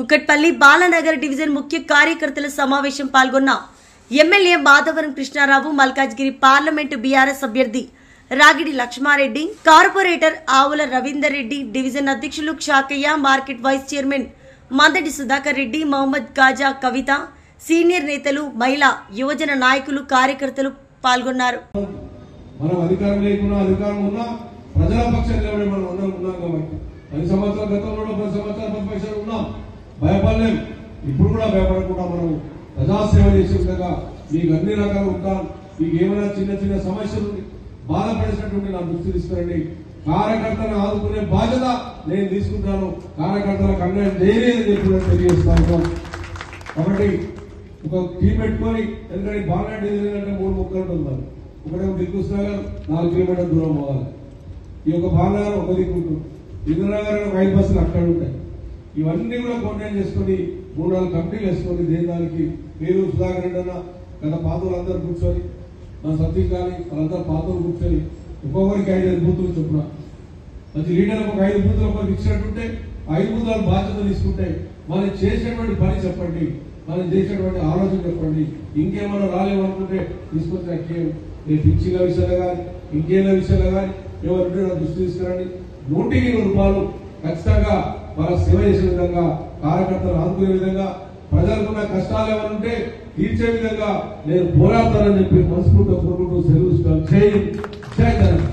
Kukatpally Balanagar division ముఖ్య కార్యకర్తల సమావేశం పాల్గొన్న MLA Madhavaram Krishna Rao, Malkajgiri parliament BRS అభ్యర్థి రాగిడి లక్ష్మారెడ్డి, కార్పొరేటర్ ఆవుల రవీందర్ రెడ్డి, డివిజన్ అధ్యక్షులు Kshakaiah, market vice chairman Mandadi Sudhakar Reddy, Mohammed Khaja, Kavitha, senior నేతలు, మహిళా యువజన నాయకులు, కార్యకర్తలు పాల్గొన్నారు. మనం అధికారం లేకున్నా అధికారం ఉన్నా ప్రజల పక్షం నిలబడి మనం అందరం ఉన్నాం కాబట్టి 10 సంవత్సరాల గతంలో 10 సంవత్సరాల ప్రతిపక్షాలు ఉన్నాం, భయపడలేం. ఇప్పుడు కూడా భయపడకుండా మనం ప్రజాసేవ చేసే విధంగా మీకు అన్ని రకాలు ఉంటాం. మీకు ఏమైనా చిన్న చిన్న సమస్యలు బాధపడేసినటువంటి నా దృష్టి తీసుకురండి. కార్యకర్తలను ఆదుకునే బాధ్యత నేను తీసుకుంటాను. కార్యకర్తలకు అన్యాయం చేయలేదని చెప్పి తెలియజేస్తాను. కాబట్టి ఒక టీం పెట్టుకొని, ఎందుకంటే బాలనాడు అంటే 3 ముక్కలు ఉంటుంది. ఒకటేమో దిల్కుష్ నగర్ 4 కిలోమీటర్ల దూరం పోవాలి. ఈ యొక్క బాలనగర్ ఒక దిక్కు ఉంటుంది, ఇంద్రనగర్ 5 బస్సులు అక్కడ ఉంటాయి. ఇవన్నీ కూడా కోఆర్డినేట్ చేసుకుని 3-4 కమిటీలు వేసుకొని దేశానికి మీరు సుధాకర్ రెడ్డి అన్న గత పాతలందరూ కూర్చొని, మన సతీష్ కానీ వాళ్ళందరూ పాతలు కూర్చొని ఒక్కొక్కరికి 5 బూతులు చొప్పున మంచి లీడర్లకు ఒక 5 బూతులు ఒకరికి ఇచ్చినట్టుంటే 5 బూతుల బాధ్యత తీసుకుంటే మనం చేసేటువంటి పని చెప్పండి, మనం చేసేటువంటి ఆలోచన చెప్పండి. ఇంకేమైనా రాలేమనుకుంటే తీసుకొచ్చి పిచ్చిల విషయంలో కానీ ఇంకేళ్ళ విషయంలో కానీ ఎవరు దృష్టి తీసుకురండి. 100 రూపాయలు ఖచ్చితంగా వాళ్ళ సేవ చేసే విధంగా, కార్యకర్తలు ఆదుకునే విధంగా, ప్రజలకున్న కష్టాలు ఏమైనా ఉంటే తీర్చే విధంగా నేను పోరాడతానని చెప్పి మనస్ఫూర్తిగా కోరుకుంటూ సెలవు ఇస్తాను. జై జై తెలంగాణ.